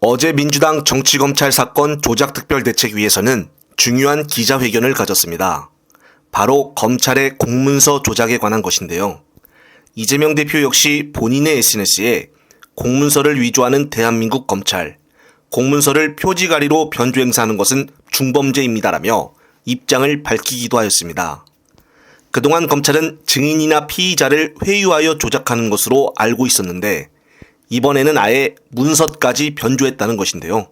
어제 민주당 정치검찰 사건 조작특별대책위에서는 중요한 기자회견을 가졌습니다. 바로 검찰의 공문서 조작에 관한 것인데요. 이재명 대표 역시 본인의 SNS에 공문서를 위조하는 대한민국 검찰, 공문서를 표지가리로 변조 행사하는 것은 중범죄입니다라며 입장을 밝히기도 하였습니다. 그동안 검찰은 증인이나 피의자를 회유하여 조작하는 것으로 알고 있었는데 이번에는 아예 문서까지 변조했다는 것인데요.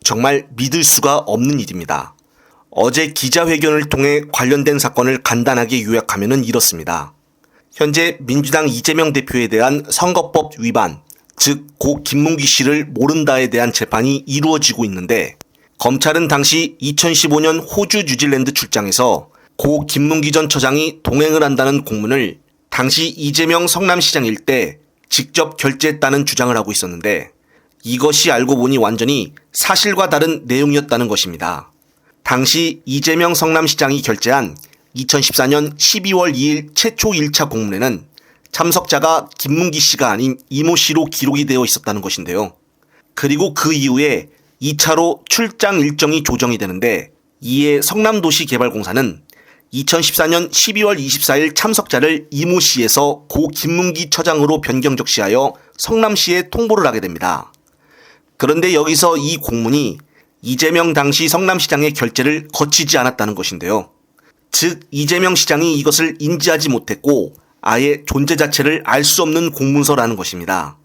정말 믿을 수가 없는 일입니다. 어제 기자회견을 통해 관련된 사건을 간단하게 요약하면 이렇습니다. 현재 민주당 이재명 대표에 대한 선거법 위반, 즉 고 김문기 씨를 모른다에 대한 재판이 이루어지고 있는데 검찰은 당시 2015년 호주 뉴질랜드 출장에서 고 김문기 전 처장이 동행을 한다는 공문을 당시 이재명 성남시장일 때 직접 결제했다는 주장을 하고 있었는데 이것이 알고 보니 완전히 사실과 다른 내용이었다는 것입니다. 당시 이재명 성남시장이 결제한 2014년 12월 2일 최초 1차 공문에는 참석자가 김문기 씨가 아닌 이모 씨로 기록이 되어 있었다는 것인데요. 그리고 그 이후에 2차로 출장 일정이 조정이 되는데 이에 성남도시개발공사는 2014년 12월 24일 참석자를 이모 씨에서 고 김문기 처장으로 변경 적시하여 성남시에 통보를 하게 됩니다. 그런데 여기서 이 공문이 이재명 당시 성남시장의 결재를 거치지 않았다는 것인데요. 즉 이재명 시장이 이것을 인지하지 못했고 아예 존재 자체를 알 수 없는 공문서라는 것입니다.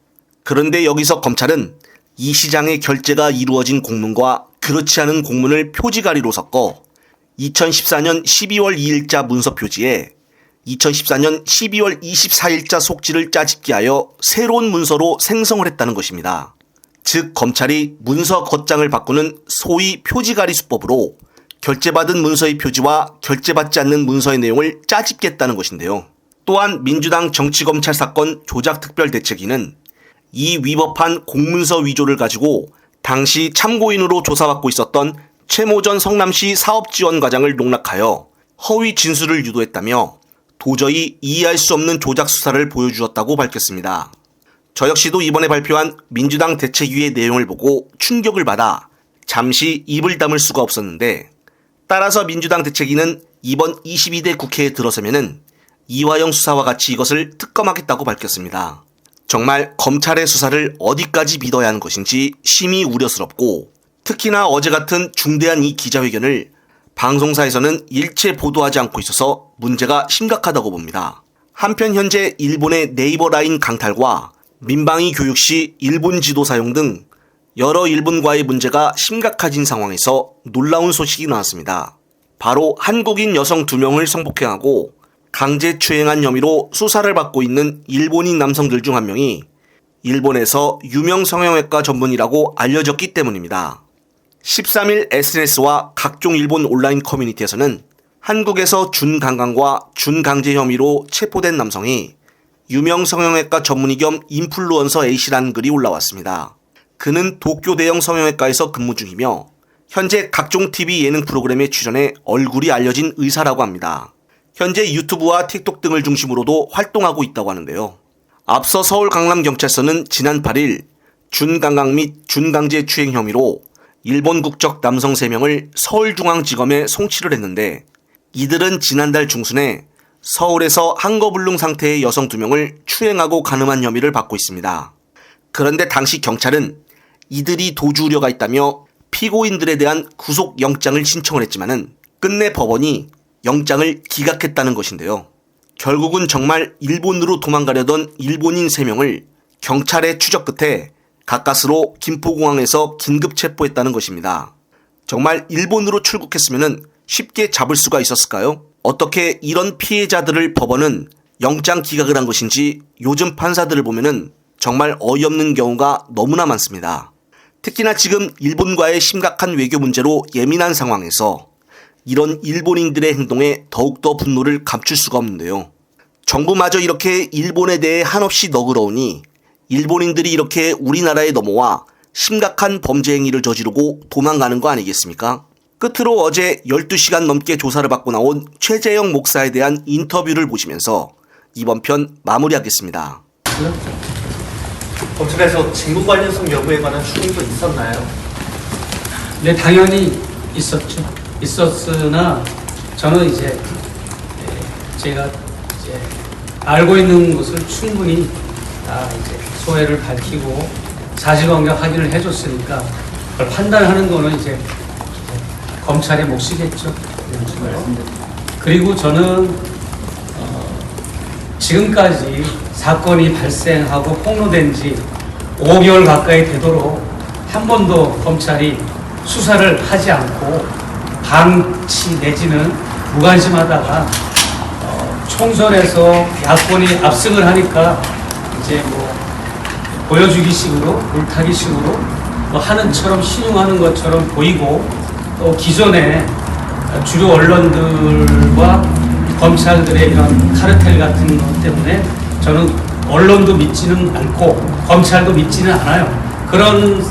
그런데 여기서 검찰은 이 시장의 결재가 이루어진 공문과 그렇지 않은 공문을 표지가리로 섞어 2014년 12월 2일자 문서 표지에 2014년 12월 24일자 속지를 짜집기 하여 새로운 문서로 생성을 했다는 것입니다. 즉 검찰이 문서 겉장을 바꾸는 소위 표지가리 수법으로 결제받은 문서의 표지와 결제받지 않는 문서의 내용을 짜집겠다는 것인데요. 또한 민주당 정치검찰 사건 조작특별대책위는 이 위법한 공문서 위조를 가지고 당시 참고인으로 조사받고 있었던 최모 전 성남시 사업지원과장을 농락하여 허위 진술을 유도했다며 도저히 이해할 수 없는 조작 수사를 보여주었다고 밝혔습니다. 저 역시도 이번에 발표한 민주당 대책위의 내용을 보고 충격을 받아 잠시 입을 다물 수가 없었는데 따라서 민주당 대책위는 이번 22대 국회에 들어서면은 이화영 수사와 같이 이것을 특검하겠다고 밝혔습니다. 정말 검찰의 수사를 어디까지 믿어야 하는 것인지 심히 우려스럽고 특히나 어제 같은 중대한 이 기자회견을 방송사에서는 일체 보도하지 않고 있어서 문제가 심각하다고 봅니다. 한편 현재 일본의 네이버 라인 강탈과 민방위 교육 시 일본 지도 사용 등 여러 일본과의 문제가 심각해진 상황에서 놀라운 소식이 나왔습니다. 바로 한국인 여성 2명을 성폭행하고 강제추행한 혐의로 수사를 받고 있는 일본인 남성들 중 한 명이 일본에서 유명 성형외과 전문의라고 알려졌기 때문입니다. 13일 SNS와 각종 일본 온라인 커뮤니티에서는 한국에서 준강간과 준강제 혐의로 체포된 남성이 유명 성형외과 전문의 겸 인플루언서 A씨라는 글이 올라왔습니다. 그는 도쿄 대형 성형외과에서 근무 중이며 현재 각종 TV 예능 프로그램에 출연해 얼굴이 알려진 의사라고 합니다. 현재 유튜브와 틱톡 등을 중심으로도 활동하고 있다고 하는데요. 앞서 서울 강남경찰서는 지난 8일 준강간 및 준강제 추행 혐의로 일본 국적 남성 3명을 서울중앙지검에 송치를 했는데 이들은 지난달 중순에 서울에서 한거불능 상태의 여성 2명을 추행하고 간음한 혐의를 받고 있습니다. 그런데 당시 경찰은 이들이 도주 우려가 있다며 피고인들에 대한 구속영장을 신청을 했지만은 끝내 법원이 영장을 기각했다는 것인데요. 결국은 정말 일본으로 도망가려던 일본인 3명을 경찰의 추적 끝에 가까스로 김포공항에서 긴급 체포했다는 것입니다. 정말 일본으로 출국했으면 쉽게 잡을 수가 있었을까요? 어떻게 이런 피해자들을 법원은 영장 기각을 한 것인지 요즘 판사들을 보면은 정말 어이없는 경우가 너무나 많습니다. 특히나 지금 일본과의 심각한 외교 문제로 예민한 상황에서 이런 일본인들의 행동에 더욱더 분노를 감출 수가 없는데요. 정부마저 이렇게 일본에 대해 한없이 너그러우니 일본인들이 이렇게 우리나라에 넘어와 심각한 범죄 행위를 저지르고 도망가는 거 아니겠습니까? 끝으로 어제 12시간 넘게 조사를 받고 나온 최재형 목사에 대한 인터뷰를 보시면서 이번 편 마무리하겠습니다. 검찰에서 직무 관련성 여부에 관한 추궁도 있었나요? 네, 당연히 있었죠. 있었으나 저는 이제 제가 이제 알고 있는 것을 충분히 다 이제 소회를 밝히고 사실관계 확인을 해줬으니까 그걸 판단하는 거는 이제 검찰의 몫이겠죠. 그리고 저는 지금까지 사건이 발생하고 폭로된 지 5개월 가까이 되도록 한 번도 검찰이 수사를 하지 않고 방치 내지는 무관심하다가 총선에서 야권이 압승을 하니까 이제 뭐 보여주기 식으로 물타기 식으로 뭐 하는 처럼 신용하는 것처럼 보이고 또 기존의 주류 언론들과 검찰들의 이런 카르텔 같은 것 때문에 저는 언론도 믿지는 않고 검찰도 믿지는 않아요. 그런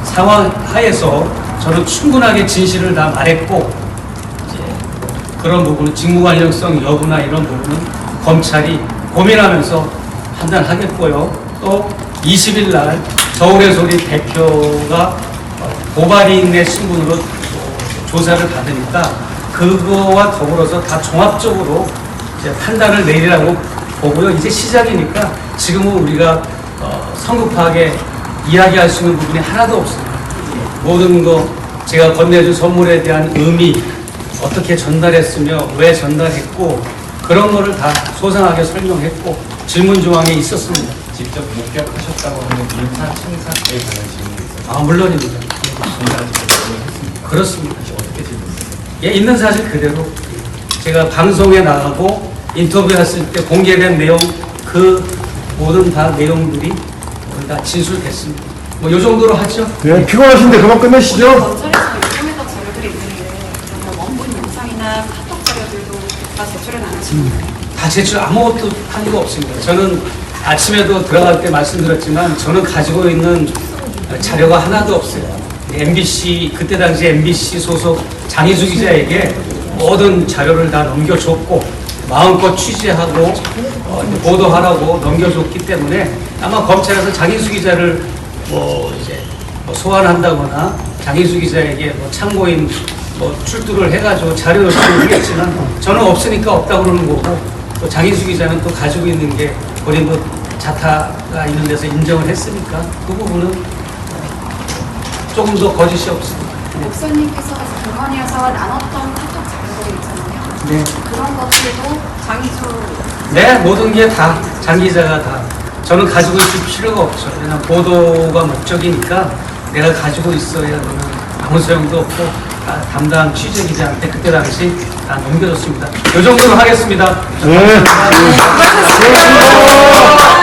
상황 하에서 저는 충분하게 진실을 다 말했고 이제 그런 부분은 직무관련성 여부나 이런 부분은 검찰이 고민하면서 판단하겠고요. 또 20일 날 서울의 소리 대표가 고발인의 신분으로 조사를 받으니까 그거와 더불어서 다 종합적으로 이제 판단을 내리라고 보고요. 이제 시작이니까 지금은 우리가 성급하게 이야기할 수 있는 부분이 하나도 없습니다. 모든 거 제가 건네준 선물에 대한 의미 어떻게 전달했으며 왜 전달했고 그런 거를 다 소상하게 설명했고 질문 조항에 있었습니다. 직접 목격하셨다고 하는 인사 청사에 관한 질문이 있어요. 아, 물론입니다. 그렇습니다. 어떻게 질문했어요? 예, 있는 사실 그대로 제가 방송에 나가고 인터뷰했을 때 공개된 내용 그 모든 다 내용들이 다 진술됐습니다. 뭐 이 정도로 하죠. 네, 피곤하신데 그만 끝내시죠. 검찰에서 요청했던 자료들이 있는데 그러면 원본 영상이나 카톡 자료들도 다 제출은 안 하시나요? 다 제출 아무것도 한 거 없습니다. 저는 아침에도 들어갈 때 말씀드렸지만 저는 가지고 있는 자료가 하나도 없어요. MBC 그때 당시 MBC 소속 장희수 기자에게 모든 자료를 다 넘겨줬고 마음껏 취재하고 보도하라고 넘겨줬기 때문에 아마 검찰에서 장희수 기자를 이제 소환한다거나 장희수 기자에게 참고인 출두를 해가지고 자료 요청을 하겠지만 저는 없으니까 없다고 그러는 거고 또 장희수 기자는 또 가지고 있는 게 본인도 자타가 있는 데서 인정을 했으니까 그 부분은 조금 더 거짓이 없습니다. 목사님께서 김건희여사와 나눴던 카톡 자료들이 있잖아요. 네. 그런 것들도 장희수 네, 모든 게 다 장 기자가 다 저는 가지고 있을 필요가 없죠. 그냥 보도가 목적이니까 내가 가지고 있어야 되는 아무 소용도 없고 다 담당 취재 기자한테 그때 당시 다 넘겨줬습니다. 이 정도로 하겠습니다. 네. 수고하셨습니다.